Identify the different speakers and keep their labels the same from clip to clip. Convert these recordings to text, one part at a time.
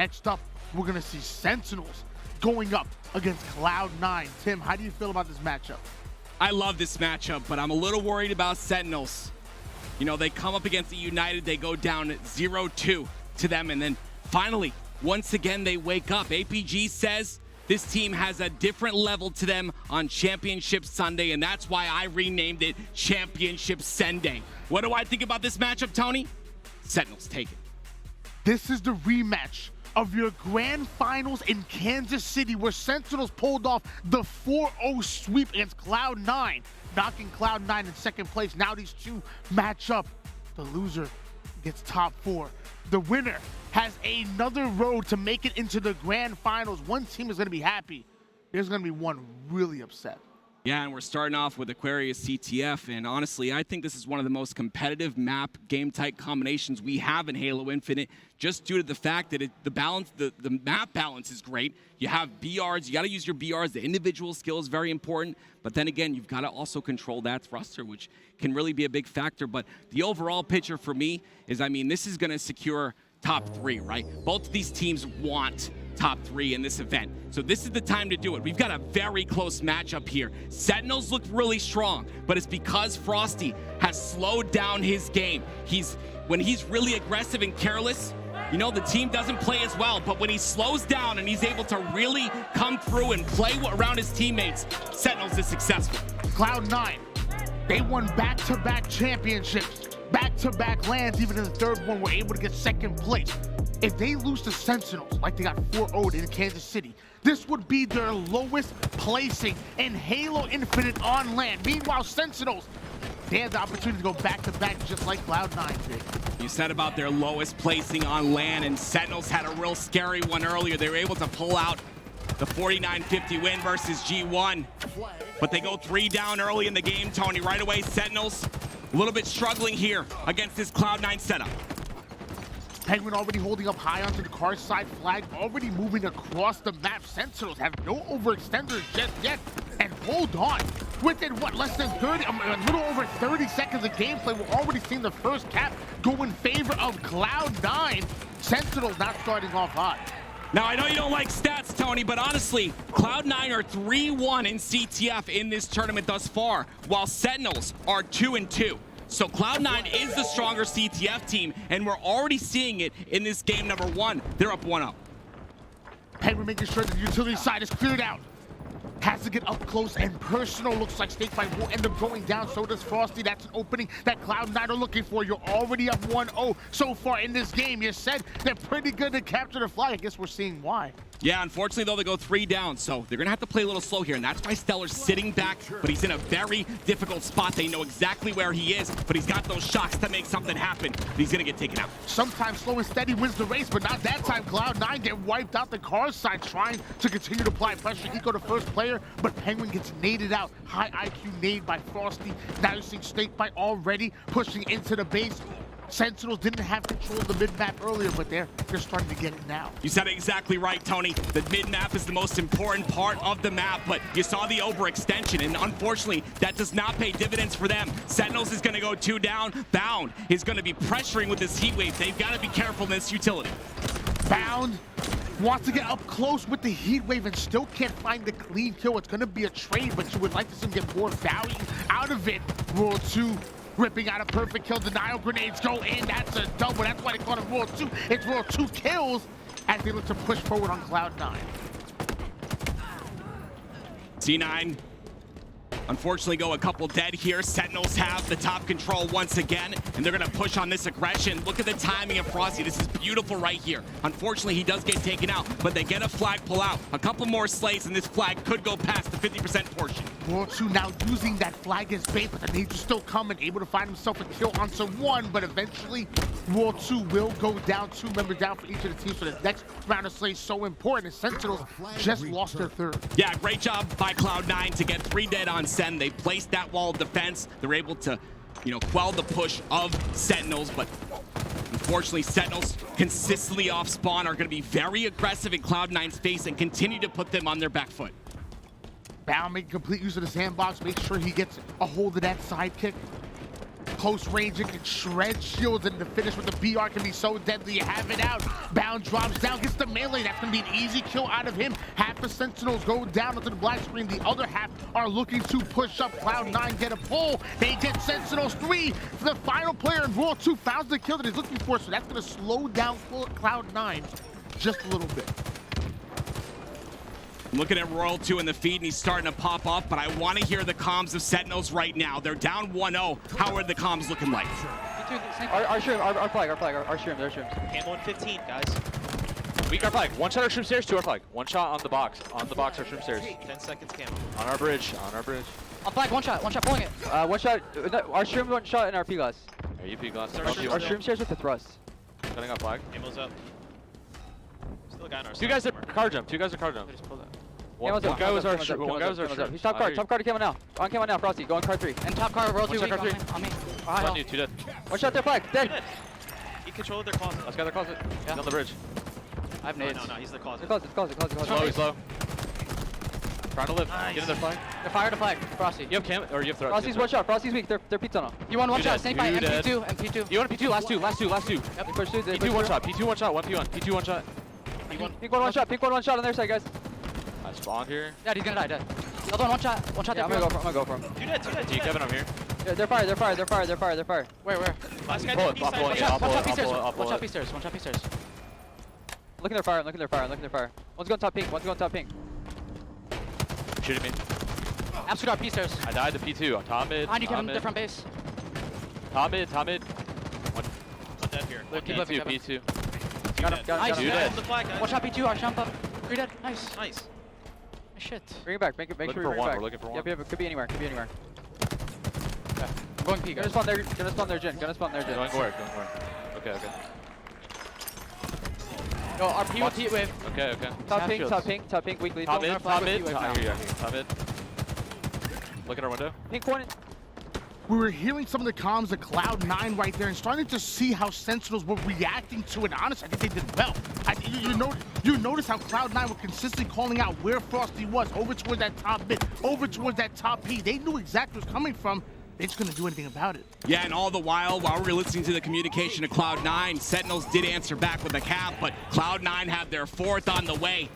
Speaker 1: Next up, we're gonna see Sentinels going up against Cloud9. Tim, how do you feel about this matchup?
Speaker 2: I love this matchup, but I'm a little worried about Sentinels. You know, they come up against the United, they go down 0-2 to them, and then finally, once again, they wake up. APG says this team has a different level to them on Championship Sunday, and that's why I renamed it Championship Sunday. What do I think about this matchup, Tony? Sentinels take it.
Speaker 1: This is the rematch of your grand finals in Kansas City, where Sentinels pulled off the 4-0 sweep against Cloud9, knocking Cloud9 in second place. Now these two match up. The loser gets top 4. The winner has another road to make it into the grand finals. One team is going to be happy. There's going to be one really upset.
Speaker 2: Yeah, and we're starting off with Aquarius CTF, and honestly, I think this is one of the most competitive map game-type combinations we have in Halo Infinite, just due to the fact that the map balance is great. You have BRs, you got to use your BRs. The individual skill is very important, but then again, you've got to also control that thruster, which can really be a big factor. But the overall picture for me is, I mean, this is going to secure top 3, right? Both of these teams want top 3 in this event. So this is the time to do it. We've got a very close matchup here. Sentinels look really strong, but it's because Frosty has slowed down his game. When he's really aggressive and careless, you know, the team doesn't play as well, but when he slows down and he's able to really come through and play around his teammates, Sentinels is successful.
Speaker 1: Cloud9, they won back-to-back championships, back-to-back lands. Even in the third one, were able to get second place. If they lose to Sentinels like they got 4-0'd in Kansas City, this would be their lowest placing in Halo Infinite on land. Meanwhile, Sentinels, they have the opportunity to go back-to-back just like Cloud9 did.
Speaker 2: You said about their lowest placing on land, and Sentinels had a real scary one earlier. They were able to pull out the 49-50 win versus G1, but they go 3 down early in the game, Tony. Right away, Sentinels a little bit struggling here against this Cloud9 setup.
Speaker 1: Penguin already holding up high onto the car side flag, already moving across the map. Sentinels have no overextenders just yet, and hold on. Within what, less than 30, a little over 30 seconds of gameplay, we're already seeing the first cap go in favor of Cloud9. Sentinels not starting off hot.
Speaker 2: Now, I know you don't like stats, Tony, but honestly, Cloud9 are 3-1 in CTF in this tournament thus far, while Sentinels are 2-2. So Cloud9 is the stronger CTF team, and we're already seeing it in this game number 1. They're up 1-0.
Speaker 1: Penguin making sure the utility side is cleared out. Has to get up close and personal. Looks like Snakebite will end up going down. So does Frosty. That's an opening that Cloud9 are looking for. You're already up 1-0 so far in this game. You said they're pretty good to capture the flag. I guess we're seeing why.
Speaker 2: Yeah, unfortunately, though, they go 3 down, so they're going to have to play a little slow here, and that's why Stellar's sitting back, but he's in a very difficult spot. They know exactly where he is, but he's got those shocks to make something happen. He's going to get taken out.
Speaker 1: Sometimes slow and steady wins the race, but not that time. Cloud9 get wiped out the car side, trying to continue to apply pressure. Eco the first player, but Penguin gets naded out. High IQ nade by Frosty. Now you're seeing Snakebite already pushing into the base. Sentinels didn't have control of the mid-map earlier, but they're starting to get it now.
Speaker 2: You said it exactly right, Tony. The mid-map is the most important part of the map, but you saw the overextension, and unfortunately, that does not pay dividends for them. Sentinels is going to go 2 down. Bound is going to be pressuring with this heat wave. They've got to be careful in this utility.
Speaker 1: Bound wants to get up close with the heat wave and still can't find the clean kill. It's going to be a trade, but you would like to see him get more value out of it. World 2 ripping out a perfect kill. Denial grenades go in. That's a double. That's why they call it World 2. It's World 2 kills as they look to push forward on Cloud9.
Speaker 2: C9 unfortunately go a couple dead here. Sentinels have the top control once again, and they're going to push on this aggression. Look at the timing of Frosty. This is beautiful right here. Unfortunately, he does get taken out, but they get a flag pull out. A couple more slays, and this flag could go past the 50% portion.
Speaker 1: World 2 now using that flag as bait, but the nades are still coming, able to find himself a kill on someone, but eventually World 2 will go down. 2 members down for each of the teams, so the next round of slays so important, and Sentinels just lost their third.
Speaker 2: Yeah, great job by Cloud9 to get 3 dead on Sen. They placed that wall of defense. They're able to, you know, quell the push of Sentinels, but unfortunately, Sentinels consistently off spawn are going to be very aggressive in Cloud9's face and continue to put them on their back foot.
Speaker 1: Bound making complete use of the sandbox, make sure he gets a hold of that sidekick. close range, it can shred shields, and the finish with the BR can be so deadly. You have it out. Bound drops down, gets the melee. That's going to be an easy kill out of him. Half the Sentinels go down onto the black screen. The other half are looking to push up. Cloud9 get a pull. They get Sentinels 3. The final player in Royal 2 found the kill that he's looking for, so that's going to slow down Cloud9 just a little bit.
Speaker 2: I'm looking at Royal 2 in the feed, and he's starting to pop off, but I want to hear the comms of Sentinels right now. They're down 1-0. How are the comms looking like?
Speaker 3: Our flag, our shrooms.
Speaker 4: Camo in 15, guys.
Speaker 5: Weak our flag. One shot our shroom stairs, two our flag. One shot on the box. On the box our shroom stairs.
Speaker 4: 10 seconds camo.
Speaker 5: On our bridge. On our bridge.
Speaker 3: On flag, one shot pulling it. One shot, our shroom one shot in our P glass.
Speaker 5: Are you P glass?
Speaker 4: Our
Speaker 3: Our shroom stairs with the thrust.
Speaker 5: Cutting up flag.
Speaker 4: Camo's up. Still a guy on our side.
Speaker 5: Two guys are card jump. Two guys are card jump. One guy was our shroom. One guy was our shroom.
Speaker 3: He's top card to camo now. On camo now, Frosty, go on card 3. And top card, roll 2 weak on me.
Speaker 5: On you, two dead.
Speaker 3: One shot their flag, dead.
Speaker 4: He controlled their closet.
Speaker 5: Let's go their closet. He's on the bridge.
Speaker 3: I have nades.
Speaker 4: No, he's the closet.
Speaker 3: Closet.
Speaker 5: Slow, he's low. Trying to live.
Speaker 4: Nice.
Speaker 5: Get in their flag.
Speaker 3: They're fire to flag, Frosty.
Speaker 5: You have cam or you have throw.
Speaker 3: Frosty's one shot, Frosty's weak, they're pizza on. You want one shot, snake bite, MP2, MP2.
Speaker 5: You want a P2? Last two.
Speaker 3: Yep, they push through.
Speaker 5: P2 one shot. P2 one shot. One P1. P2 one shot.
Speaker 3: Pink one shot on their side, guys.
Speaker 5: I spawned here.
Speaker 3: Yeah, he's gonna die, dead. Another one shot. Yeah, I'm gonna go for him.
Speaker 4: Two dead.
Speaker 5: T Kevin, I'm here.
Speaker 3: Yeah, they're fire. Where?
Speaker 4: Last guy
Speaker 5: Pull
Speaker 4: dead,
Speaker 5: it, I'll pull it,
Speaker 4: east side.
Speaker 5: I'll
Speaker 3: One
Speaker 5: pull
Speaker 3: shot
Speaker 5: it.
Speaker 3: P stairs. Look at their fire. One's going top pink.
Speaker 5: Shooting me.
Speaker 3: Absolute our P stairs.
Speaker 5: I died to P2. On top mid.
Speaker 3: Behind you, Kevin, different base.
Speaker 5: Top mid.
Speaker 4: One dead here.
Speaker 3: Keep living, Kevin.
Speaker 5: P2.
Speaker 3: Got him.
Speaker 4: Nice.
Speaker 5: Two dead.
Speaker 4: The flag, guys.
Speaker 3: One shot P2, our jump up. 3 dead. Nice.
Speaker 4: Nice.
Speaker 3: Shit. Bring it back. Make
Speaker 5: Looking
Speaker 3: sure
Speaker 5: for
Speaker 3: we bring
Speaker 5: one,
Speaker 3: it back.
Speaker 5: we're looking for one.
Speaker 3: Yep. Could be anywhere. Okay. I'm going P. Gonna spawn their gen.
Speaker 5: Going where? Okay.
Speaker 3: Yo, our P with heat wave.
Speaker 5: Okay.
Speaker 3: Top pink, weak lead.
Speaker 5: Top mid.
Speaker 3: Top mid.
Speaker 5: I hear you. Top mid. Look at our window.
Speaker 3: Pink point.
Speaker 1: We were hearing some of the comms of Cloud9 right there and starting to see how Sentinels were reacting to it. Honestly, I think they did well. You notice how Cloud9 were consistently calling out where Frosty was, over towards that top mid, over towards that top P. They knew exactly where it was coming from. They just couldn't do anything about it.
Speaker 2: Yeah, and all the while we were listening to the communication of Cloud9, Sentinels did answer back with a cap, but Cloud9 had their fourth on the way.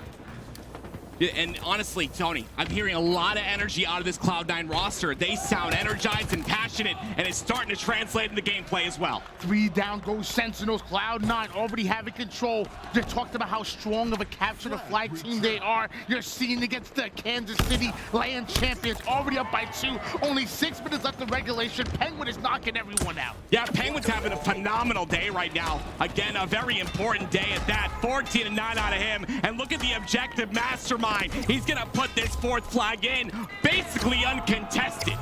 Speaker 2: And honestly, Tony, I'm hearing a lot of energy out of this Cloud9 roster. They sound energized and passionate, and it's starting to translate into gameplay as well.
Speaker 1: 3 down goes Sentinels. Cloud9 already having control. They talked about how strong of a capture the flag team they are. You're seeing against the Kansas City land champions, already up by 2. Only 6 minutes left in regulation. Penguin is knocking everyone out.
Speaker 2: Yeah, Penguin's having a phenomenal day right now. Again, a very important day at that. 14 and 9 out of him. And look at the objective mastermind. He's gonna put this 4th flag in, basically uncontested.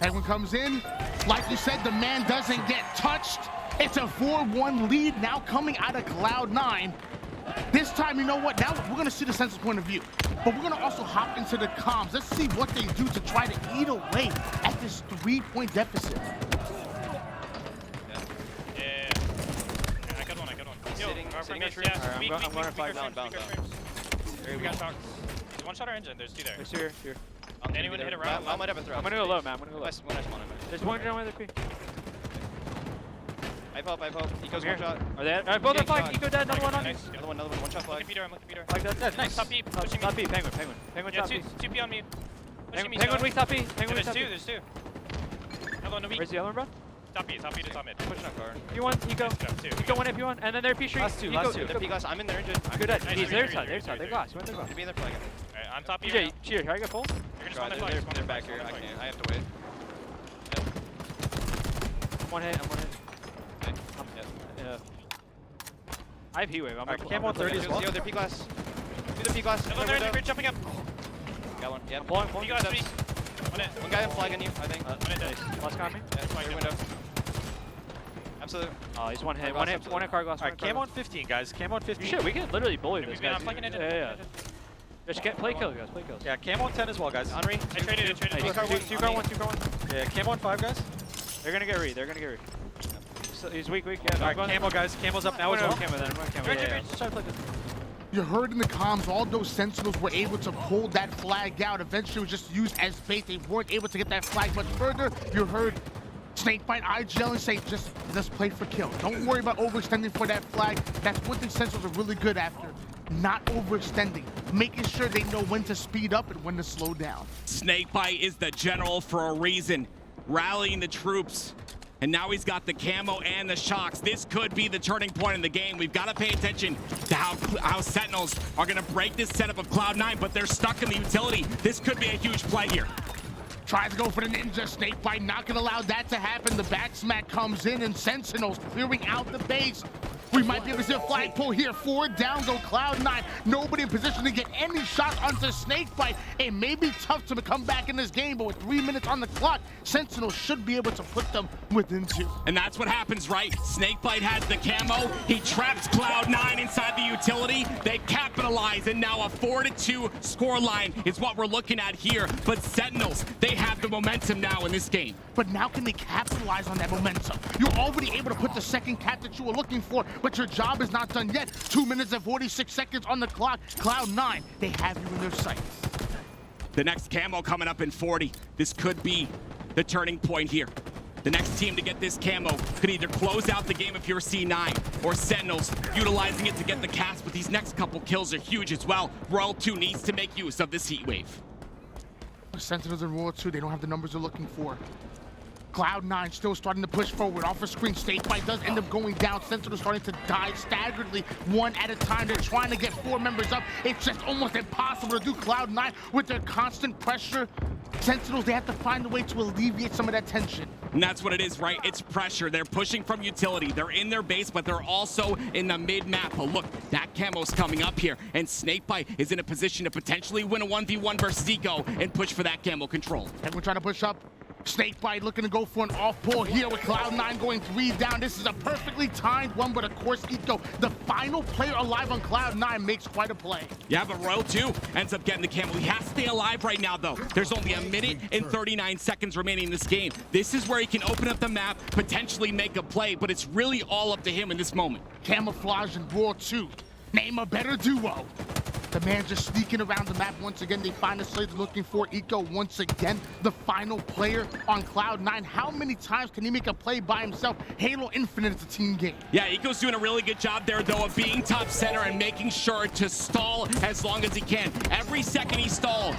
Speaker 1: Penguin comes in. Like you said, the man doesn't get touched. It's a 4-1 lead now coming out of Cloud9. This time, you know what? Now we're gonna see the Sentinels' point of view, but we're gonna also hop into the comms. Let's see what they do to try to eat away at this 3-point deficit.
Speaker 4: Yeah. I got one. Yo,
Speaker 3: Sitting
Speaker 4: our
Speaker 3: at
Speaker 4: yeah,
Speaker 3: tree.
Speaker 4: I'm
Speaker 3: going to flag
Speaker 4: down. We got shots. There's one shot our engine. There's 2 there.
Speaker 3: There's 2 here.
Speaker 4: Anyone hit a round? I might have a throw.
Speaker 3: I'm gonna go low, man. I'm gonna go low.
Speaker 4: When I spawn him.
Speaker 3: There's one down with the P.
Speaker 4: I hope. Eco's one shot.
Speaker 3: Are they? Alright, both are flag. Eco dead. Another one on me.
Speaker 4: Nice. Another one. One shot flag.
Speaker 3: Flag dead. Nice.
Speaker 4: Top P. Pushing me.
Speaker 3: Top P. Penguin.
Speaker 4: Yeah,
Speaker 3: Top P.
Speaker 4: 2 P on me. Pushing me.
Speaker 3: Penguin weak top P. Penguin weak
Speaker 4: There's
Speaker 3: top P.
Speaker 4: 2. There's 2. Another one to weak.
Speaker 3: Where's the other one, bro?
Speaker 4: Top P to top mid. Pushing up guard.
Speaker 3: P1, Eco. Eco 1 at P1, and then they're P street.
Speaker 5: Last two.
Speaker 4: They're P glass. I'm in their engine.
Speaker 3: Good at.
Speaker 4: Nice.
Speaker 3: He's their side.
Speaker 4: They're
Speaker 3: They're glass. Where's their glass?
Speaker 4: Be in their flag. Alright, I'm top P.
Speaker 3: TJ, cheer. Can I get full?
Speaker 4: You're gonna spawn their flag. They're back here. I have to wait.
Speaker 3: One hit. I'm one hit. Yeah. I have heat wave. I'm
Speaker 5: Cam 130 as well.
Speaker 4: Yo, they're P glass. Do the P glass. They're jumping up. Got one. Yeah.
Speaker 3: Pulling.
Speaker 4: P glass. One guy flagging you, I think.
Speaker 3: Last copy.
Speaker 4: Yeah, it's your window. Absolutely.
Speaker 3: Oh, he's one hit.
Speaker 4: Car
Speaker 3: One
Speaker 4: glass,
Speaker 3: hit car glass.
Speaker 5: Alright, cam on 15, guys. Cam on 15.
Speaker 3: Shit, we can literally bully this guy.
Speaker 4: I'm flanking engine.
Speaker 3: Yeah. Just play kills, guys. Play kills.
Speaker 5: Yeah, cam on 10 as well, guys.
Speaker 4: Henri, I traded.
Speaker 3: Two car one.
Speaker 5: Yeah, cam on 5, guys.
Speaker 3: They're gonna get read. So he's weak. Yeah.
Speaker 5: Alright, camo, guys. Camo's up now as well.
Speaker 3: Camo then. Camo. Yeah. Just try to play this.
Speaker 1: You heard in the comms, all those Sentinels were able to pull that flag out. Eventually, it was just used as bait. They weren't able to get that flag much further. You heard Snakebite, IGL, and say, just play for kill. Don't worry about overextending for that flag. That's one thing Sentinels are really good after. Not overextending, making sure they know when to speed up and when to slow down.
Speaker 2: Snakebite is the general for a reason, rallying the troops. And now he's got the camo and the shocks. This could be the turning point in the game. We've got to pay attention to how Sentinels are going to break this setup of Cloud9, but they're stuck in the utility. This could be a huge play here.
Speaker 1: Tries to go for the ninja. Snakebite not going to allow that to happen. The back smack comes in, and Sentinels clearing out the base. We might be able to see a flag pull here. 4 down go Cloud9. Nobody in position to get any shots onto Snakebite. It may be tough to come back in this game, but with 3 minutes on the clock, Sentinels should be able to put them within 2.
Speaker 2: And that's what happens, right? Snakebite has the camo. He traps Cloud9 inside the utility. They capitalize, and now a 4-2 scoreline is what we're looking at here. But Sentinels, they have the momentum now in this game.
Speaker 1: But now can they capitalize on that momentum? You're already able to put the second cap that you were looking for, but your job is not done yet. 2 minutes and 46 seconds on the clock. Cloud9, they have you in their sights.
Speaker 2: The next camo coming up in 40. This could be the turning point here. The next team to get this camo could either close out the game if you're C9 or Sentinels utilizing it to get the cast, but these next couple kills are huge as well. Royal 2 needs to make use of this heat wave.
Speaker 1: Sentinels and Royal 2, they don't have the numbers they're looking for. Cloud9 still starting to push forward. Off the screen, Snakebite does end up going down. Sentinels starting to die staggeredly, one at a time. They're trying to get 4 members up. It's just almost impossible to do. Cloud9 with their constant pressure. Sentinels, they have to find a way to alleviate some of that tension.
Speaker 2: And that's what it is, right? It's pressure. They're pushing from utility. They're in their base, but they're also in the mid-map. But look, that camo's coming up here, and Snakebite is in a position to potentially win a 1v1 versus Eco and push for that camo control.
Speaker 1: Everyone trying to push up. Snakebite looking to go for an off pull here with Cloud9 going 3 down. This is a perfectly timed one, but of course, Eco, the final player alive on Cloud9, makes quite a play.
Speaker 2: Yeah, but Royal 2 ends up getting the camo. He has to stay alive right now, though. There's only a minute and 39 seconds remaining in this game. This is where he can open up the map, potentially make a play, but it's really all up to him in this moment.
Speaker 1: Camouflage and Royal 2. Name a better duo. The man just sneaking around the map once again. They find the slates looking for Eco once again. The final player on Cloud9. How many times can he make a play by himself? Halo Infinite is a team game.
Speaker 2: Yeah, Eco's doing a really good job there, though, of being top center and making sure to stall as long as he can. Every second he stalls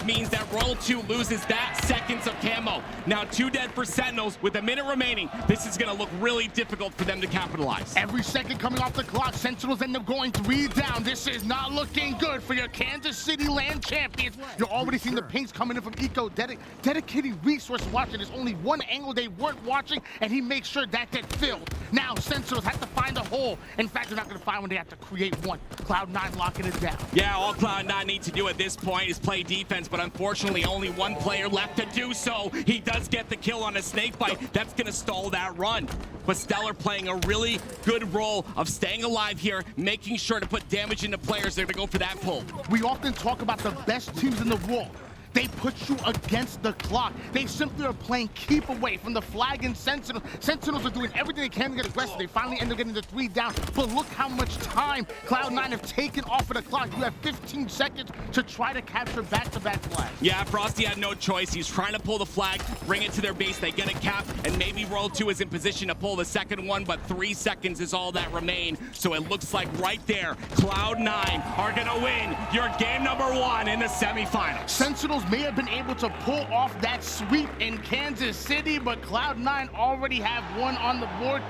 Speaker 2: means that Royal 2 loses that seconds of camo. Now 2 dead for Sentinels with a minute remaining. This is going to look really difficult for them to capitalize.
Speaker 1: Every second coming off the clock, Sentinels end up going 3 down. This is not looking good for your Kansas City land champions. You're already seeing the pings coming in from Eco, dedicating resource watching. There's only one angle they weren't watching, and he makes sure that gets filled. Now Sentinels have to find a hole. In fact, they're not going to find one. They have to create one. Cloud9 locking it down.
Speaker 2: Yeah, all Cloud9 needs to do at this point is play defense, but unfortunately only one player left to do so. He does get the kill on a Snakebite. That's going to stall that run. But Stellar playing a really good role of staying alive here, making sure to put damage into players. They're going to go for that pull.
Speaker 1: We often talk about the best teams in the world. They put you against the clock. They simply are playing keep away from the flag and Sentinels. Sentinels are doing everything they can to get aggressive. They finally end up getting the 3 down. But look how much time Cloud9 have taken off of the clock. You have 15 seconds to try to capture back-to-back flags.
Speaker 2: Yeah, Frosty had no choice. He's trying to pull the flag, bring it to their base. They get a cap, and maybe Royal 2 is in position to pull the second one, but 3 seconds is all that remain. So it looks like right there, Cloud9 are going to win your game number 1 in the semifinals.
Speaker 1: Sentinels may have been able to pull off that sweep in Kansas City, but Cloud9 already have one on the board.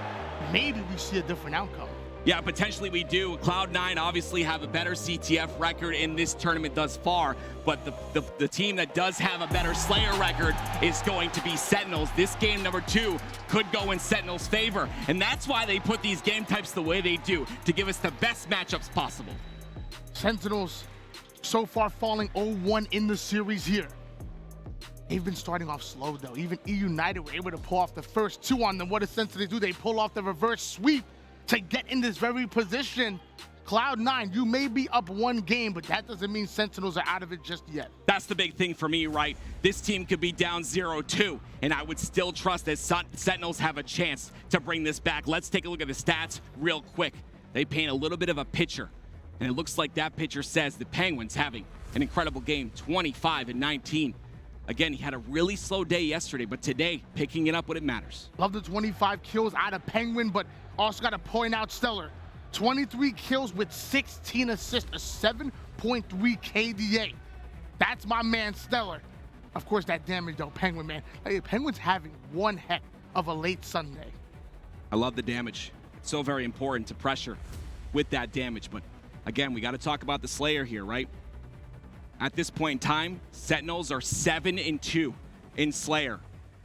Speaker 1: Maybe we see a different outcome.
Speaker 2: Yeah, potentially we do. Cloud9 obviously have a better CTF record in this tournament thus far, but the team that does have a better Slayer record is going to be Sentinels. This game number 2 could go in Sentinels' favor, and that's why they put these game types the way they do, to give us the best matchups possible.
Speaker 1: Sentinels so far falling 0-1 in the series here. They've been starting off slow though. Even E-United were able to pull off the first 2 on them. What does Sentinels do? They pull off the reverse sweep to get in this very position. Cloud9, you may be up 1 game, but that doesn't mean Sentinels are out of it just yet.
Speaker 2: That's the big thing for me, right? This team could be down 0-2, and I would still trust that Sentinels have a chance to bring this back. Let's take a look at the stats real quick. They paint a little bit of a picture, and it looks like that picture says the Penguins having an incredible game, 25-19. Again, he had a really slow day yesterday, but today, picking it up when it matters.
Speaker 1: Love the 25 kills out of Penguin, but also got to point out Stellar. 23 kills with 16 assists, a 7.3 KDA. That's my man, Stellar. Of course, that damage, though, Penguin, man. Hey, Penguin's having one heck of a late Sunday.
Speaker 2: I love the damage. It's so very important to pressure with that damage. But again, we got to talk about the Slayer here, right? At this point in time, Sentinels are 7-2 in Slayer.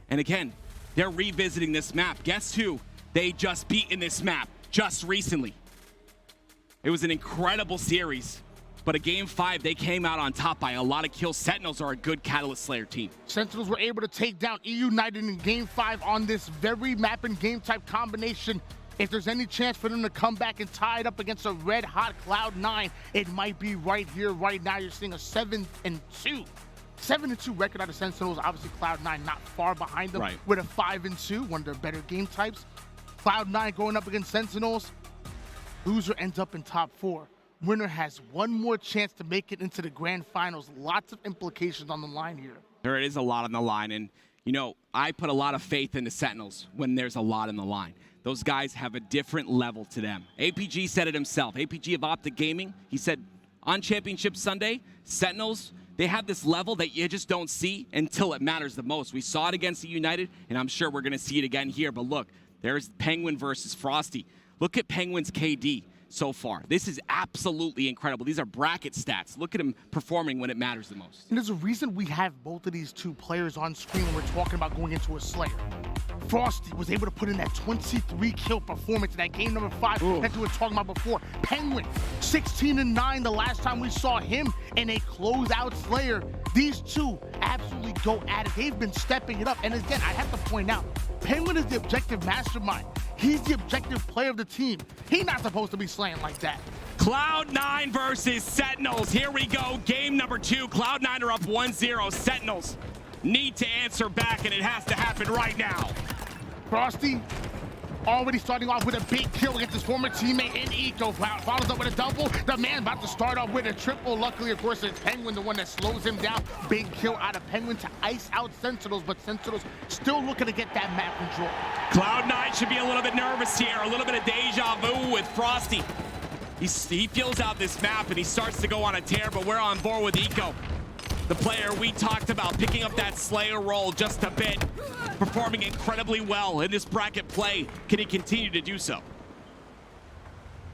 Speaker 2: And again, they're revisiting this map. Guess who they just beat in this map just recently? It was an incredible series. But a game 5, they came out on top by a lot of kills. Sentinels are a good Catalyst Slayer team.
Speaker 1: Sentinels were able to take down E United in game 5 on this very map and game type combination. If there's any chance for them to come back and tie it up against a red-hot Cloud9, it might be right here, right now. You're seeing a 7-2 record out of Sentinels. Obviously, Cloud9 not far behind them with a 5-2, one of their better game types. Cloud9 going up against Sentinels. Loser ends up in top 4. Winner has one more chance to make it into the grand finals. Lots of implications on the line here.
Speaker 2: There is a lot on the line, and you know, I put a lot of faith in the Sentinels when there's a lot on the line. Those guys have a different level to them. APG said it himself. APG of Optic Gaming, he said on Championship Sunday, Sentinels, they have this level that you just don't see until it matters the most. We saw it against the United, and I'm sure we're going to see it again here. But look, there's Penguin versus Frosty. Look at Penguin's KD so far. This is absolutely incredible. These are bracket stats. Look at him performing when it matters the most.
Speaker 1: And there's a reason we have both of these two players on screen when we're talking about going into a Slayer. Frosty was able to put in that 23 kill performance in that game number 5 that we were talking about before. Penguin, 16-9 the last time we saw him in a closeout Slayer. These two absolutely go at it. They've been stepping it up. And again, I have to point out, Penguin is the objective mastermind. He's the objective player of the team. He's not supposed to be slaying like that.
Speaker 2: Cloud9 versus Sentinels. Here we go. Game number 2. Cloud9 are up 1-0. Sentinels need to answer back, and it has to happen right now.
Speaker 1: Frosty already starting off with a big kill against his former teammate in Eco. Follows up with a double. The man about to start off with a triple. Luckily, of course, it's Penguin, the one that slows him down. Big kill out of Penguin to ice out Sentinels, but Sentinels still looking to get that map control.
Speaker 2: Cloud9 should be a little bit nervous here. A little bit of deja vu with Frosty. He feels out this map, and he starts to go on a tear, but we're on board with Eco. The player we talked about picking up that Slayer role just a bit, performing incredibly well in this bracket play. Can he continue to do so?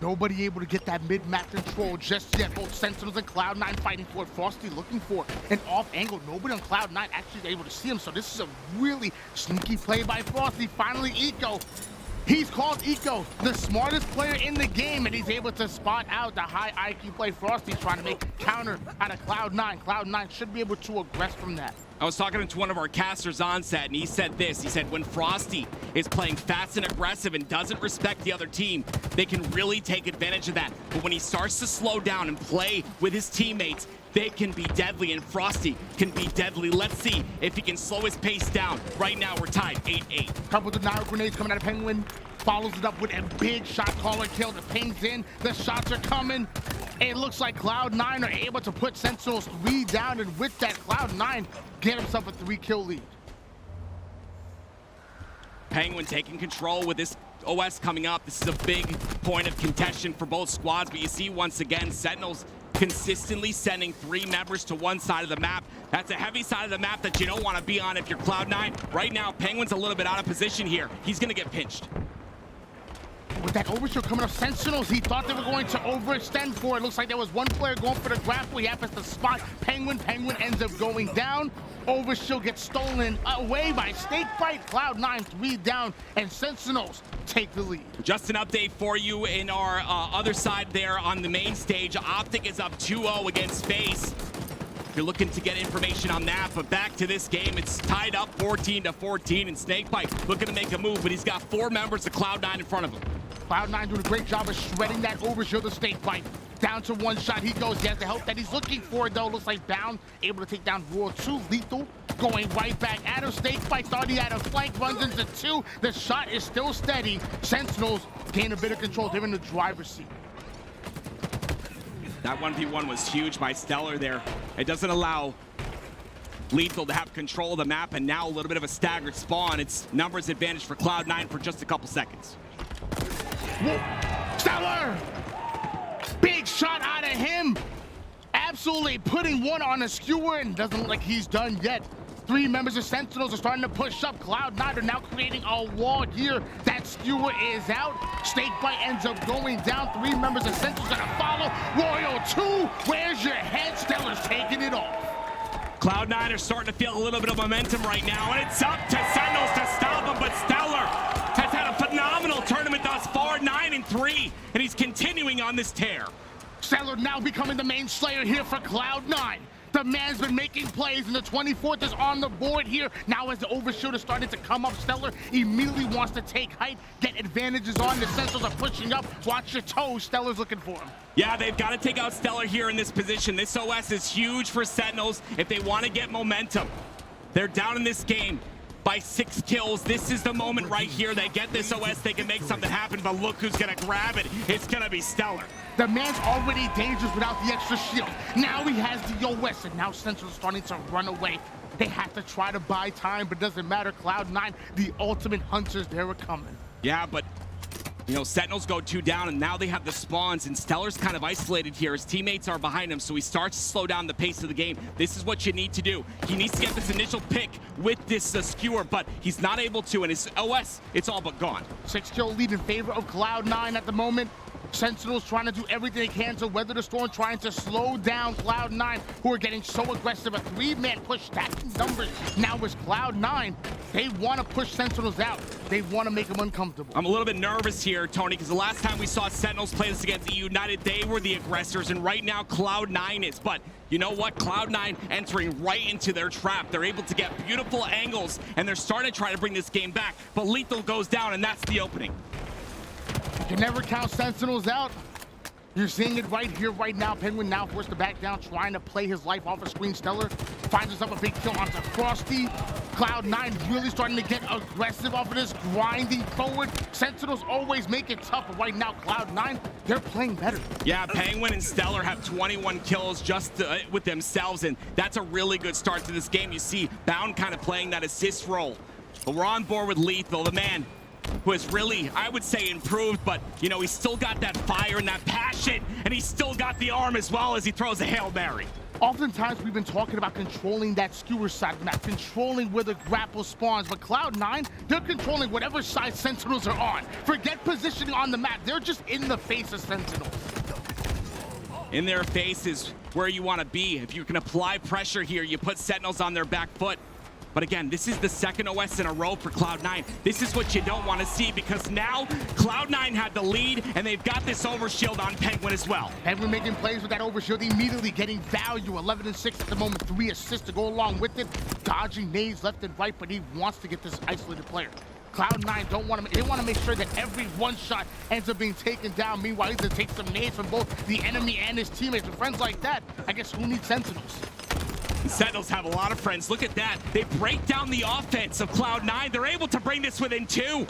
Speaker 1: Nobody able to get that mid-map control just yet. Both Sentinels and Cloud9 fighting for it. Frosty looking for an off angle. Nobody on Cloud9 actually is able to see him, so this is a really sneaky play by Frosty. Finally, Eco. He's called Eco the smartest player in the game, and he's able to spot out the high IQ play. Frosty trying to make counter out of Cloud9. Cloud9 should be able to aggress from that.
Speaker 2: I was talking to one of our casters on set, and he said this. He said, when Frosty is playing fast and aggressive and doesn't respect the other team, they can really take advantage of that. But when he starts to slow down and play with his teammates, they can be deadly, and Frosty can be deadly. Let's see if he can slow his pace down. Right now, we're tied 8-8.
Speaker 1: Couple of denial grenades coming out of Penguin. Follows it up with a big shot caller kill. The ping's in. The shots are coming. It looks like Cloud9 are able to put Sentinels 3 down, and with that, Cloud9 get himself a 3-kill lead.
Speaker 2: Penguin taking control with this OS coming up. This is a big point of contention for both squads, but you see once again, Sentinels consistently sending 3 members to one side of the map. That's a heavy side of the map that you don't want to be on if you're Cloud9. Right now, Penguin's a little bit out of position here. He's going to get pinched.
Speaker 1: With that overshield coming up, Sentinels, he thought they were going to overextend for it. Looks like there was one player going for the grapple. He happens to spot Penguin. Penguin ends up going down. Overshield gets stolen away by Snakebite. Cloud9 3 down, and Sentinels take the lead.
Speaker 2: Just an update for you in our other side there on the main stage. Optic is up 2-0 against FaZe. If you're looking to get information on that, but back to this game, it's tied up 14-14, and Snakebite looking to make a move, but he's got 4 members of Cloud9 in front of him.
Speaker 1: Cloud9 doing a great job of shredding that overshield to Snakebite. Down to 1 shot, he goes. He has the help that he's looking for, though. Looks like Bound able to take down Roar 2. Lethal going right back at him. Snakebite starting at a flank, runs into 2. The shot is still steady. Sentinels gain a bit of control. They're in the driver's seat.
Speaker 2: That 1v1 was huge by Stellar there. It doesn't allow Lethal to have control of the map, and now a little bit of a staggered spawn. It's numbers advantage for Cloud9 for just a couple seconds.
Speaker 1: Stellar! Big shot out of him. Absolutely putting one on a skewer, and doesn't look like he's done yet. 3 members of Sentinels are starting to push up. Cloud9 are now creating a wall here. That skewer is out. Snakebite ends up going down. 3 members of Sentinels gonna follow. Royal 2, where's your head? Stellar's taking it off.
Speaker 2: Cloud9 are starting to feel a little bit of momentum right now, and it's up to Sentinels to stop him, but Stellar has had a phenomenal tournament thus far, 9-3, and he's continuing on this tear.
Speaker 1: Stellar now becoming the main slayer here for Cloud9. The man's been making plays, and the 24th is on the board here. Now as the overshoot is starting to come up, Stellar immediately wants to take height, get advantages on. The Sentinels are pushing up. Watch your toes. Stellar's looking for him.
Speaker 2: Yeah, they've got to take out Stellar here in this position. This OS is huge for Sentinels if they want to get momentum. They're down in this game by 6 kills. This is the moment right here. They get this OS, they can make something happen, but look who's gonna grab it. It's gonna be Stellar.
Speaker 1: The man's already dangerous without the extra shield. Now he has the OS, and now Sentinel's starting to run away. They have to try to buy time, but it doesn't matter. Cloud9, the ultimate hunters, they're coming.
Speaker 2: Yeah, but you know, Sentinels go 2 down, and now they have the spawns, and Stellar's kind of isolated here. His teammates are behind him, so he starts to slow down the pace of the game. This is what you need to do. He needs to get this initial pick with this skewer, but he's not able to, and his OS, it's all but gone.
Speaker 1: 6-kill lead in favor of Cloud9 at the moment. Sentinels trying to do everything they can to weather the storm, trying to slow down Cloud9, who are getting so aggressive. A 3-man push, stacking numbers. Now is Cloud9. They want to push Sentinels out. They want to make them uncomfortable.
Speaker 2: I'm a little bit nervous here, Tony, because the last time we saw Sentinels play this against the United, they were the aggressors, and right now Cloud9 is. But you know what? Cloud9 entering right into their trap. They're able to get beautiful angles, and they're starting to try to bring this game back. But Lethal goes down, and that's the opening.
Speaker 1: You can never count Sentinels out. You're seeing it right here, right now. Penguin now forced to back down, trying to play his life off a screen. Stellar finds himself a big kill onto Frosty. Cloud9 really starting to get aggressive off of this, grinding forward. Sentinels always make it tough, but right now, Cloud9, they're playing better.
Speaker 2: Yeah, Penguin and Stellar have 21 kills just with themselves, and that's a really good start to this game. You see Bound kind of playing that assist role. But we're on board with Lethal, the man who has really, I would say, improved, but, you know, he's still got that fire and that passion, and he's still got the arm as well as he throws a Hail Mary.
Speaker 1: Oftentimes, we've been talking about controlling that skewer side of the map, controlling where the grapple spawns, but Cloud9, they're controlling whatever side Sentinels are on. Forget positioning on the map. They're just in the face of Sentinels.
Speaker 2: In their face is where you want to be. If you can apply pressure here, you put Sentinels on their back foot. But again, this is the second OS in a row for Cloud9. This is what you don't want to see, because now Cloud9 had the lead, and they've got this overshield on Penguin as well.
Speaker 1: Penguin making plays with that overshield, immediately getting value. 11-6 at the moment, 3 assists to go along with it. Dodging nades left and right, but he wants to get this isolated player. Cloud9 don't want to. They want to make sure that every one shot ends up being taken down. Meanwhile, he's gonna take some nades from both the enemy and his teammates. With friends like that, I guess who needs Sentinels?
Speaker 2: Sentinels have a lot of friends. Look at that. They break down the offense of Cloud9. They're able to bring this within 2.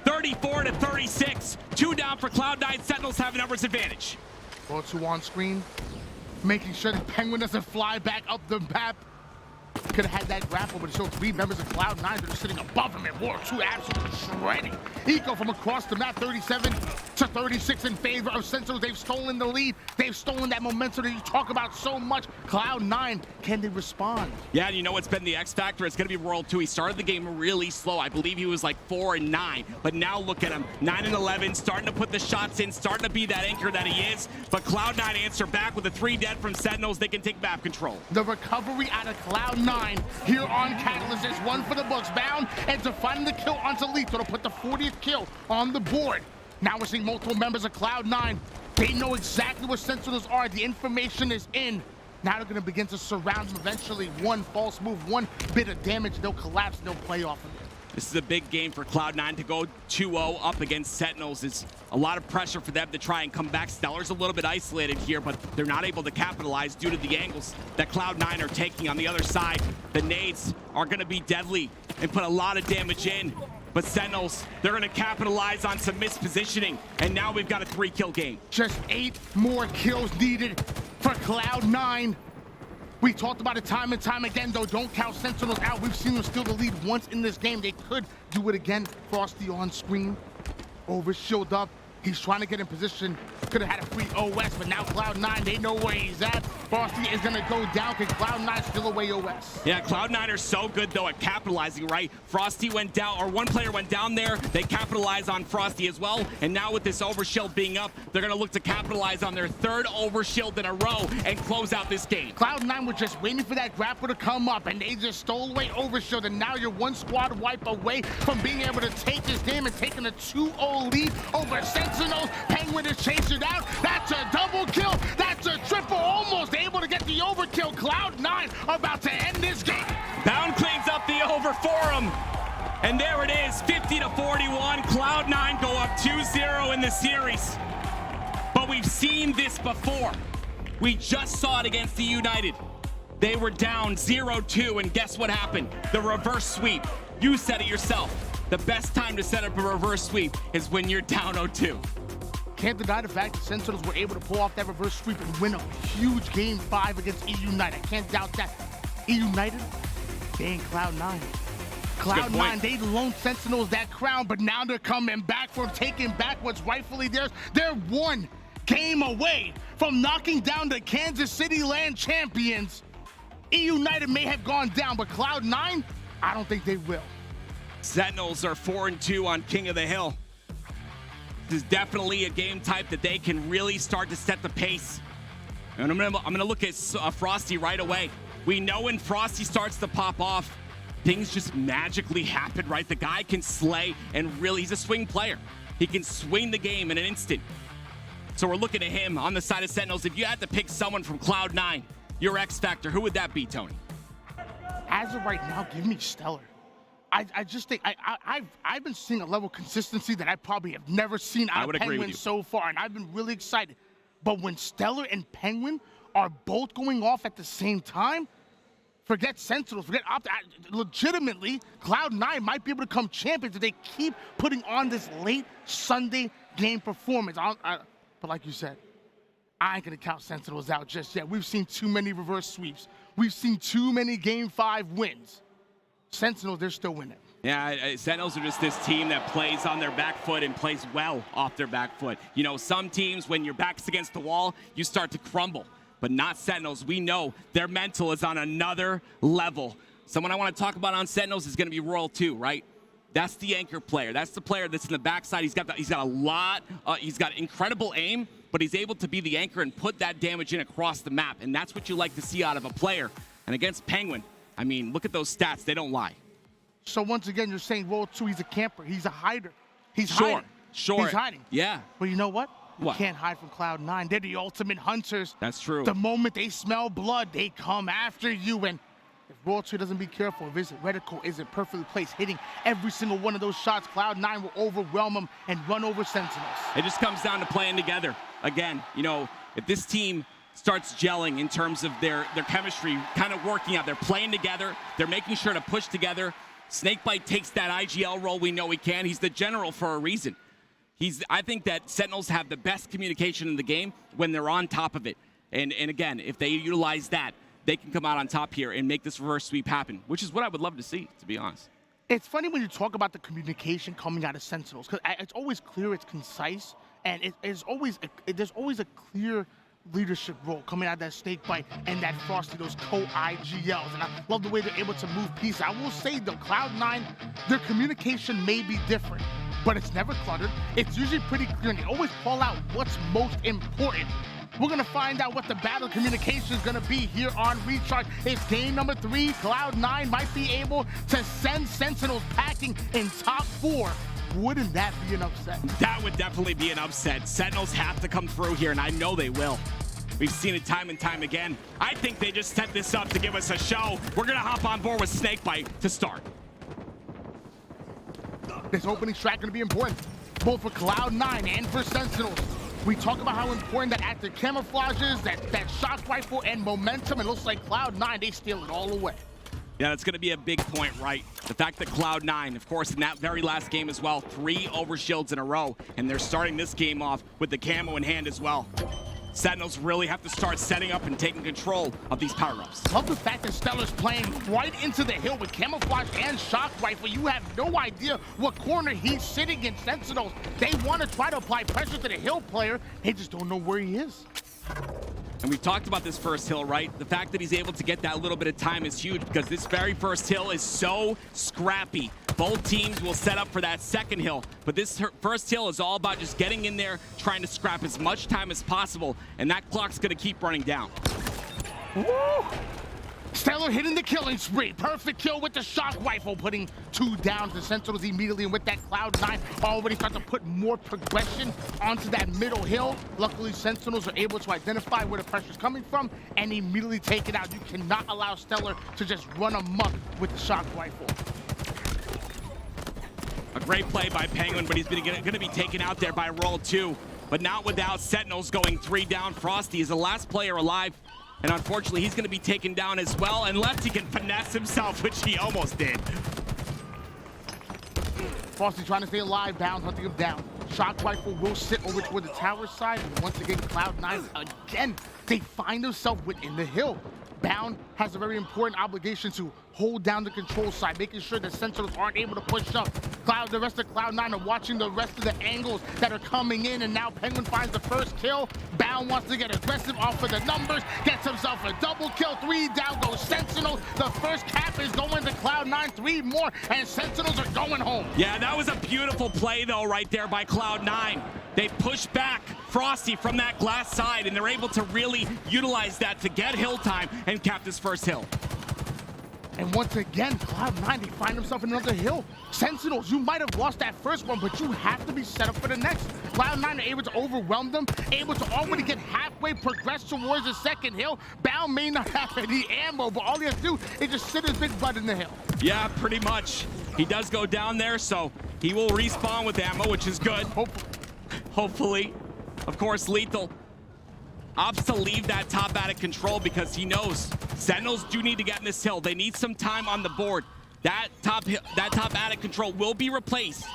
Speaker 2: 34-36. 2 down for Cloud9. Sentinels have a numbers advantage.
Speaker 1: Roll 2 on screen, making sure that Penguin doesn't fly back up the map. Could have had that grapple, but it showed 3 members of Cloud9 that are sitting above him, and War 2 absolutely shredding. Eco from across the map, 37-36 in favor of Sentinels. They've stolen the lead. They've stolen that momentum that you talk about so much. Cloud9, can they respond?
Speaker 2: Yeah, and you know what's been the X factor? It's going to be World 2. He started the game really slow. I believe he was like 4-9, but now look at him, 9-11, starting to put the shots in, starting to be that anchor that he is. But Cloud9 answer back with the 3 dead from Sentinels. They can take map control.
Speaker 1: The recovery out of Cloud9 here on Catalyst is 1 for the books. Bound and to find the kill onto Lethal to put the 40th kill on the board. Now we're seeing multiple members of Cloud9. They know exactly where Sentinels are. The information is in. Now they're going to begin to surround them eventually. One false move, one bit of damage, they'll collapse and they'll play off of it.
Speaker 2: This is a big game for Cloud9 to go 2-0 up against Sentinels. It's a lot of pressure for them to try and come back. Stellar's a little bit isolated here, but they're not able to capitalize due to the angles that Cloud9 are taking on the other side. The nades are going to be deadly and put a lot of damage in. But Sentinels, they're going to capitalize on some mispositioning, and now we've got a 3-kill game.
Speaker 1: Just 8 more kills needed for Cloud9. We talked about it time and time again, though. Don't count Sentinels out. We've seen them steal the lead once in this game. They could do it again. Frosty on screen, over shield up. He's trying to get in position. Could have had a free OS, but now Cloud9, they know where he's at. Frosty is going to go down because Cloud9 still away OS.
Speaker 2: Yeah, Cloud9 are so good, though, at capitalizing, right? Frosty went down, or one player went down there. They capitalize on Frosty as well. And now with this overshield being up, they're going to look to capitalize on their third overshield in a row and close out this game.
Speaker 1: Cloud9 were just waiting for that grapple to come up, and they just stole away overshield. And now you're one squad wipe away from being able to take this game and taking a 2-0 lead over Sentinels. Penguin is chasing out. That's a double kill. That's a triple. Almost able to get the overkill. Cloud9 about to end this game.
Speaker 2: Bound cleans up the over for him. And there it is, 50-41. Cloud9 go up 2-0 in the series. But we've seen this before. We just saw it against the United. They were down 0-2, and guess what happened? The reverse sweep. You said it yourself. The best time to set up a reverse sweep is when you're down 0-2.
Speaker 1: Can't deny the fact that Sentinels were able to pull off that reverse sweep and win a huge Game 5 against E-United. I can't doubt that. E-United, they ain't Cloud9. Cloud9, they loaned Sentinels that crown, but now they're coming back from taking back what's rightfully theirs. They're one game away from knocking down the Kansas City Land champions. E-United may have gone down, but Cloud9, I don't think they will.
Speaker 2: Sentinels are 4-2 on King of the Hill. This is definitely a game type that they can really start to set the pace. And I'm gonna look at Frosty right away. We know when Frosty starts to pop off, things just magically happen, right? The guy can slay, and really, he's a swing player. He can swing the game in an instant. So we're looking at him on the side of Sentinels. If you had to pick someone from Cloud9, your X Factor, who would that be, Tony?
Speaker 1: As of right now, give me Stellar. I just think I've been seeing a level of consistency that I probably have never seen out of Penguin so far, and I've been really excited. But when Stellar and Penguin are both going off at the same time, forget Sentinels, forget legitimately, Cloud9 might be able to come champions if they keep putting on this late Sunday game performance. But like you said, I ain't gonna count Sentinels out just yet. We've seen too many reverse sweeps. We've seen too many Game 5 wins. Sentinels, they're still winning.
Speaker 2: Yeah, Sentinels are just this team that plays on their back foot and plays well off their back foot. You know, some teams, when your back's against the wall, you start to crumble. But not Sentinels. We know their mental is on another level. Someone I want to talk about on Sentinels is going to be Royal 2, right? That's the anchor player. That's the player that's in the backside. He's got a lot. He's got incredible aim, but he's able to be the anchor and put that damage in across the map. And that's what you like to see out of a player. And against Penguin, I mean, look at those stats. They don't lie.
Speaker 1: So once again, you're saying Royal 2, he's a camper. He's a hider. He's hiding.
Speaker 2: Sure.
Speaker 1: He's hiding.
Speaker 2: Yeah.
Speaker 1: But you know what?
Speaker 2: What?
Speaker 1: You can't hide from Cloud9. They're the ultimate hunters.
Speaker 2: That's true.
Speaker 1: The moment they smell blood, they come after you. And if Royal 2 doesn't be careful, if his reticle isn't perfectly placed, hitting every single one of those shots, Cloud9 will overwhelm them and run over Sentinels.
Speaker 2: It just comes down to playing together. Again, you know, if this team starts gelling in terms of their chemistry, kind of working out, they're playing together, they're making sure to push together. Snakebite takes that IGL role we know he can. He's the general for a reason. I think that Sentinels have the best communication in the game when they're on top of it. And again, if they utilize that, they can come out on top here and make this reverse sweep happen, which is what I would love to see, to be honest.
Speaker 1: It's funny when you talk about the communication coming out of Sentinels, because it's always clear, it's concise, and there's always a clear leadership role coming out of that Snakebite and that Frosty, those co-IGLs. And I love the way they're able to move pieces. I will say, though, Cloud9, their communication may be different, but it's never cluttered. It's usually pretty clear, and they always call out what's most important. We're going to find out what the battle communication is going to be here on Recharge. It's game number 3. Cloud9 might be able to send Sentinels packing in top 4. Wouldn't that be an upset?
Speaker 2: That would definitely be an upset. Sentinels have to come through here, and I know they will. We've seen it time and time again. I think they just set this up to give us a show. We're going to hop on board with Snakebite to start.
Speaker 1: This opening track going to be important, both for Cloud9 and for Sentinels. We talk about how important that active camouflages, that shock rifle, and momentum. It looks like Cloud9, they steal it all away.
Speaker 2: Yeah, that's going to be a big point, right? The fact that Cloud9, of course, in that very last game as well, 3 overshields in a row, and they're starting this game off with the camo in hand as well. Sentinels really have to start setting up and taking control of these power-ups.
Speaker 1: Love the fact that Stellar's playing right into the hill with camouflage and shock rifle. You have no idea what corner he's sitting in. Sentinels, they want to try to apply pressure to the hill player. They just don't know where he is.
Speaker 2: And we've talked about this first hill, right? The fact that he's able to get that little bit of time is huge because this very first hill is so scrappy. Both teams will set up for that second hill, but this first hill is all about just getting in there, trying to scrap as much time as possible, and that clock's gonna keep running down.
Speaker 1: Woo! Stellar hitting the killing spree. Perfect kill with the shock rifle, putting 2 down to Sentinels immediately. And with that, Cloud9 already start to put more progression onto that middle hill. Luckily, Sentinels are able to identify where the pressure's coming from and immediately take it out. You cannot allow Stellar to just run amok with the shock rifle.
Speaker 2: A great play by Penguin, but he's going to be taken out there by Roll 2. But not without Sentinels going 3 down. Frosty is the last player alive. And unfortunately, he's going to be taken down as well, unless he can finesse himself, which he almost did.
Speaker 1: Frosty trying to stay alive, Bound hunting him down. Shock rifle will sit over toward the tower side, and once again, Cloud9, again, they find themselves within the hill. Bound has a very important obligation to hold down the control side, making sure that Sentinels aren't able to push up. The rest of Cloud9 are watching the rest of the angles that are coming in, and now Penguin finds the first kill. Bound wants to get aggressive off of the numbers, gets himself a double kill. 3 down goes Sentinels. The first cap is going to Cloud9, 3 more, and Sentinels are going home.
Speaker 2: Yeah, that was a beautiful play, though, right there by Cloud9. They push back Frosty from that glass side, and they're able to really utilize that to get hill time and cap this first hill.
Speaker 1: And once again, Cloud9, they find themselves in another hill. Sentinels, you might have lost that first one, but you have to be set up for the next. Cloud9 are able to overwhelm them, able to already get halfway progress towards the second hill. Bound may not have any ammo, but all he has to do is just sit his big butt in the hill.
Speaker 2: Yeah, pretty much. He does go down there, so he will respawn with ammo, which is good. Hopefully. Of course, Lethal opts to leave that top out of control because he knows Sentinels do need to get in this hill. They need some time on the board. That top out of control will be replaced,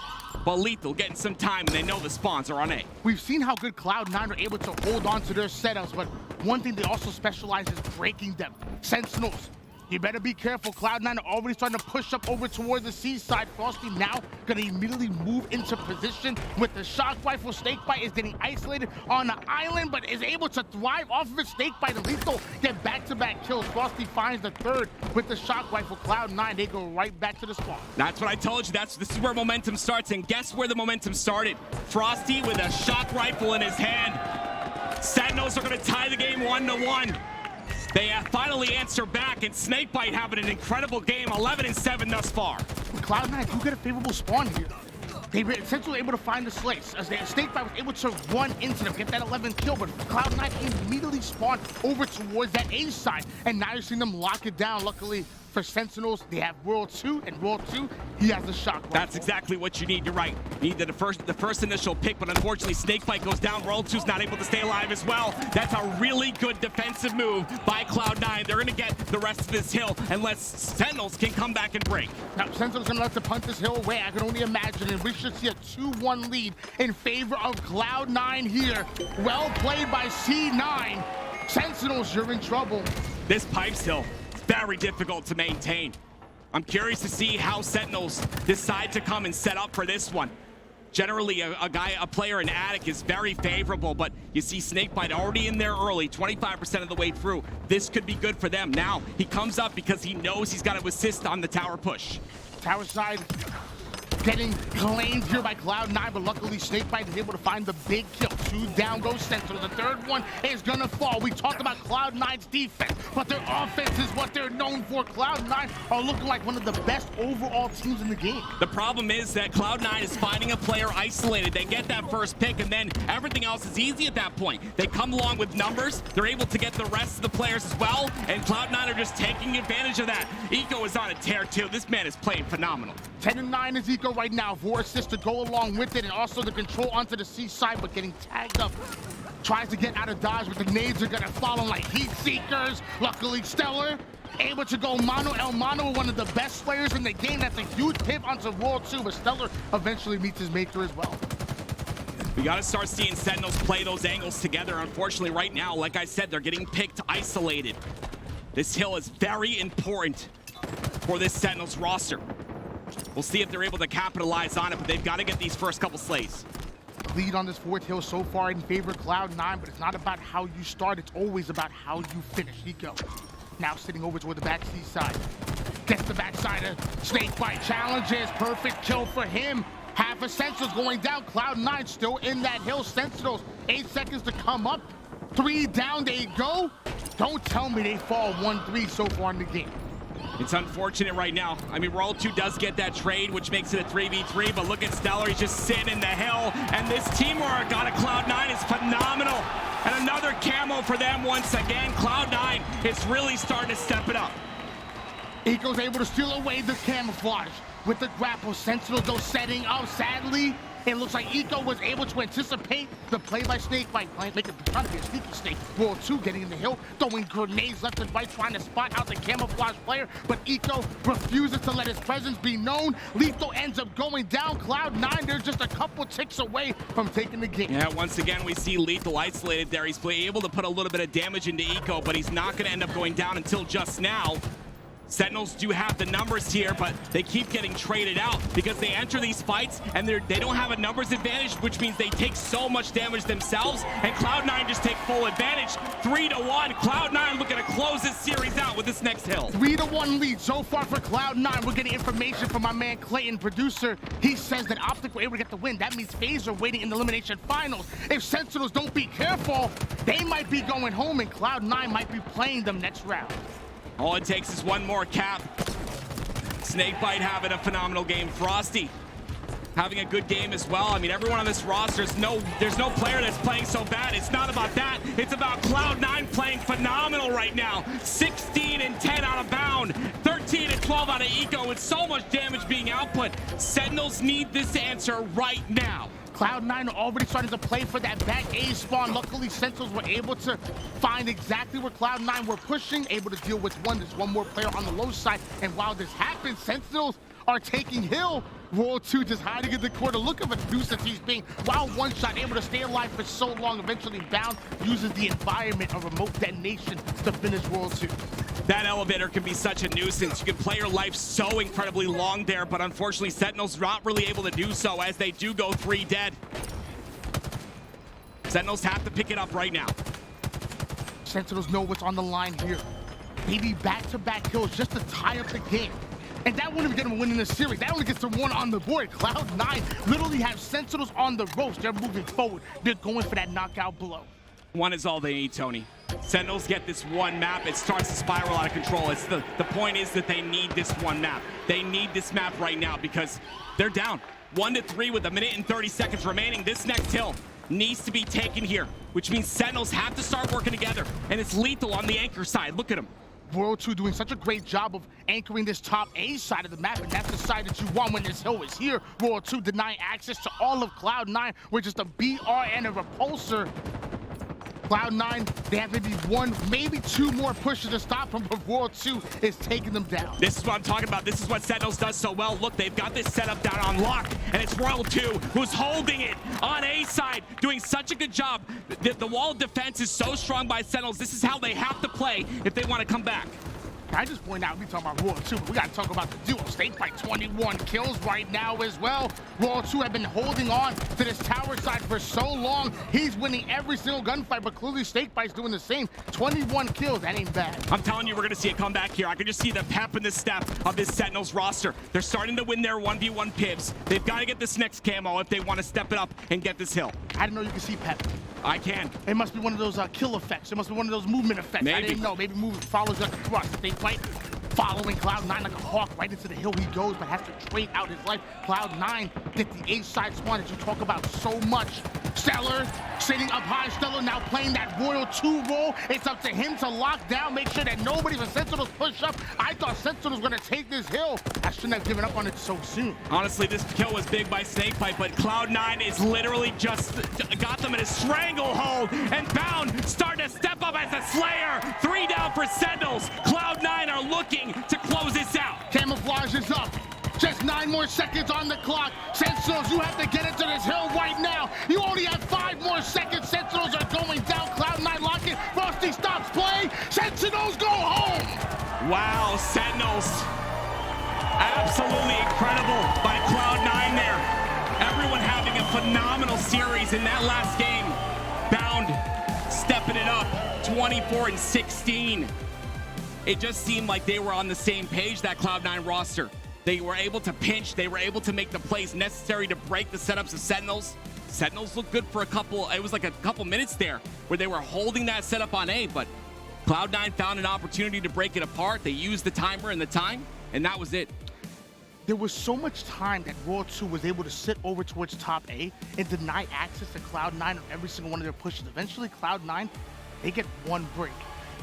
Speaker 2: but Lethal getting some time, and they know the spawns are on A.
Speaker 1: We've seen how good Cloud9 are able to hold on to their setups, but one thing they also specialize is breaking them. Sentinels, you better be careful. Cloud9 are already starting to push up over towards the seaside. Frosty now going to immediately move into position with the shock rifle. Snakebite is getting isolated on the island, but is able to thrive off of it. Snakebite and Lethal get back-to-back kills. Frosty finds the third with the shock rifle. Cloud9, they go right back to the spawn.
Speaker 2: That's what I told you. This is where momentum starts, and guess where the momentum started? Frosty with a shock rifle in his hand. Sentinels are going to tie the game 1-1. They finally answer back, and Snakebite having an incredible game, 11-7 thus far.
Speaker 1: Cloud9 do get a favorable spawn here. They were essentially able to find the slates, as Snakebite was able to run into them, get that 11th kill, but Cloud9 immediately spawned over towards that A side, and now you're seeing them lock it down. Luckily for Sentinels, they have World 2, and World 2, he has the shock rifle.
Speaker 2: That's exactly what you need. You're right. You need the first initial pick, but unfortunately, Snakebite goes down. World 2's not able to stay alive as well. That's a really good defensive move by Cloud9. They're going to get the rest of this hill unless Sentinels can come back and break.
Speaker 1: Now, Sentinels going to let the punt this hill away. I can only imagine, and we should see a 2-1 lead in favor of Cloud9 here. Well played by C9. Sentinels, you're in trouble.
Speaker 2: This Pipes hill, very difficult to maintain. I'm curious to see how Sentinels decide to come and set up for this one. Generally, a player in Attic is very favorable, but you see Snakebite already in there early, 25% of the way through. This could be good for them. Now, he comes up because he knows he's got to assist on the tower push.
Speaker 1: Tower side getting claimed here by Cloud9, but luckily Snakebite is able to find the big kill. 2 down goes Sentinels. The third one is gonna fall. We talked about Cloud9's defense, but their offense is what they're known for. Cloud9 are looking like one of the best overall teams in the game.
Speaker 2: The problem is that Cloud9 is finding a player isolated. They get that first pick, and then everything else is easy at that point. They come along with numbers. They're able to get the rest of the players as well, and Cloud9 are just taking advantage of that. Eco is on a tear too. This man is playing phenomenal.
Speaker 1: 10-9 is Eco right now. 4 assists to go along with it, and also the control onto the seaside, but getting tagged up. Tries to get out of dodge, but the nades are gonna follow like heat seekers. Luckily, Stellar able to go mano el mano, one of the best players in the game. That's a huge hit onto World 2, but Stellar eventually meets his maker as well.
Speaker 2: We got to start seeing Sentinels play those angles together. Unfortunately, right now, like I said, they're getting picked, isolated. This hill is very important for this Sentinels roster. We'll see if they're able to capitalize on it, but they've got to get these first couple slays.
Speaker 1: Lead on this fourth hill so far in favor of Cloud9, but it's not about how you start, it's always about how you finish. Eco now sitting over toward the back C side. Gets the backside of Snakebite, challenges, perfect kill for him. Half a Sentinels going down, Cloud9 still in that hill. Sentinels, 8 seconds to come up. 3 down, they go. Don't tell me they fall 1-3 so far in the game.
Speaker 2: It's unfortunate right now. I mean, Royal 2 does get that trade, which makes it a 3v3, but look at Stellar, he's just sitting in the hill, and this teamwork on a Cloud9 is phenomenal. And another camo for them once again. Cloud9 is really starting to step it up.
Speaker 1: Eco's able to steal away the camouflage with the grapple. Sentinels, though, setting up. Sadly, it looks like Eco was able to anticipate the play by Snakebite, trying to be a sneaky snake. World 2 getting in the hill, throwing grenades left and right, trying to spot out the camouflage player, but Eco refuses to let his presence be known. Lethal ends up going down. Cloud9, they're just a couple ticks away from taking the game.
Speaker 2: Yeah, once again, we see Lethal isolated there. He's able to put a little bit of damage into Eco, but he's not going to end up going down until just now. Sentinels do have the numbers here, but they keep getting traded out because they enter these fights and they don't have a numbers advantage, which means they take so much damage themselves, and Cloud9 just take full advantage. 3-1. Cloud9 looking to close this series out with this next hill.
Speaker 1: 3-1 lead so far for Cloud9. We're getting information from my man Clayton, producer. He says that Optic were able to get the win. That means FaZe are waiting in the elimination finals. If Sentinels don't be careful, they might be going home and Cloud9 might be playing them next round.
Speaker 2: All it takes is one more cap. Snakebite having a phenomenal game. Frosty having a good game as well. I mean, everyone on this roster, there's no player that's playing so bad. It's not about that. It's about Cloud9 playing phenomenal right now. 16 and 10 out of bound. 13 and 12 out of Eco with so much damage being output. Sentinels need this answer right now.
Speaker 1: Cloud9 are already starting to play for that back A spawn. Luckily, Sentinels were able to find exactly where Cloud9 were pushing, able to deal with there's one more player on the low side. And while this happens, Sentinels are taking hill. Royal 2 just hiding in the corner. Look at the nuisance he's being. While one shot, able to stay alive for so long, eventually bound, uses the environment of remote detonation to finish Royal 2.
Speaker 2: That elevator can be such a nuisance. You can play your life so incredibly long there, but unfortunately, Sentinels not really able to do so as they do go 3 dead. Sentinels have to pick it up right now.
Speaker 1: Sentinels know what's on the line here. Maybe back-to-back kills just to tie up the game. And that wouldn't get them a win in the series. That only gets them 1 on the board. Cloud9 literally have Sentinels on the ropes. They're moving forward. They're going for that knockout blow.
Speaker 2: 1 is all they need, Tony. Sentinels get this 1 map. It starts to spiral out of control. It's the point is that they need this 1 map. They need this map right now because they're down 1-3 with 1 minute and 30 seconds remaining. This next hill needs to be taken here, which means Sentinels have to start working together. And it's Lethal on the anchor side. Look at him.
Speaker 1: Royal 2 doing such a great job of anchoring this top A side of the map, and that's the side that you want when this hill is here. Royal 2 denying access to all of Cloud9 with just a BR and a repulsor. Cloud9, they have maybe 1, maybe 2 more pushes to stop them, but Royal 2 is taking them down.
Speaker 2: This is what I'm talking about. This is what Sentinels does so well. Look, they've got this setup down on lock, and it's Royal 2 who's holding it on A side, doing such a good job. The wall of defense is so strong by Sentinels. This is how they have to play if they want to come back.
Speaker 1: I just point out, we talking about Royal 2, but we got to talk about the duo. Snakebite 21 kills right now as well. Royal 2 have been holding on to this tower side for so long. He's winning every single gunfight, but clearly Snakebite's doing the same. 21 kills, that ain't bad.
Speaker 2: I'm telling you, we're going to see a comeback here. I can just see the pep and the step of this Sentinels roster. They're starting to win their 1v1 pibs. They've got to get this next camo if they want to step it up and get this hill.
Speaker 1: I didn't know you could see pep.
Speaker 2: I can.
Speaker 1: It must be one of those kill effects. It must be one of those movement effects.
Speaker 2: Maybe.
Speaker 1: I didn't know. Maybe movement follows like a thrust. Snakebite following Cloud9 like a hawk right into the hill he goes, but has to trade out his life. Cloud9 get the A-side spawn that you talk about so much. Stellar sitting up high. Stellar now playing that Royal 2 role. It's up to him to lock down, make sure that nobody from Sentinels push up. I thought Sentinels were going to take this hill. I shouldn't have given up on it so soon.
Speaker 2: Honestly, this kill was big by Snakebite, but Cloud9 is literally just got them in a stranglehold, and Bound starting to step up as a Slayer. 3 down for Sentinels. Cloud9 are looking to close this out.
Speaker 1: Camouflage is up. Just 9 more seconds on the clock. Sentinels, you have to get into this hill right now. You only have Sentinels go home.
Speaker 2: Wow, Sentinels. Absolutely incredible by Cloud9 there. Everyone having a phenomenal series in that last game. Bound stepping it up, 24-16. It just seemed like they were on the same page, that Cloud9 roster. They were able to pinch, they were able to make the plays necessary to break the setups of Sentinels. Sentinels looked good for a couple minutes there where they were holding that setup on A, but Cloud9 found an opportunity to break it apart. They used the timer and the time, and that was it.
Speaker 1: There was so much time that Royal 2 was able to sit over towards top A and deny access to Cloud9 on every single one of their pushes. Eventually, Cloud9, they get one break.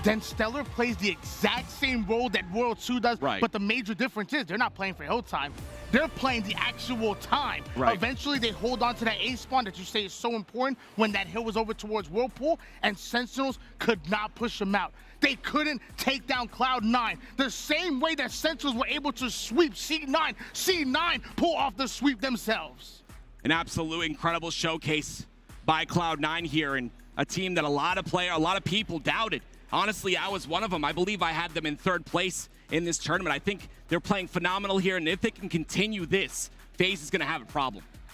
Speaker 1: Then Stellar plays the exact same role that Royal 2 does,
Speaker 2: right.
Speaker 1: But the major difference is they're not playing for hill time. They're playing the actual time.
Speaker 2: Right.
Speaker 1: Eventually, they hold on to that A spawn that you say is so important when that hill was over towards Whirlpool, and Sentinels could not push them out. They couldn't take down Cloud9. The same way that Sentinels were able to sweep C9. C9 pull off the sweep themselves.
Speaker 2: An absolute incredible showcase by Cloud9 here, and a team that a lot of people doubted. Honestly, I was one of them. I believe I had them in third place in this tournament. I think they're playing phenomenal here, and if they can continue this, FaZe is going to have a problem.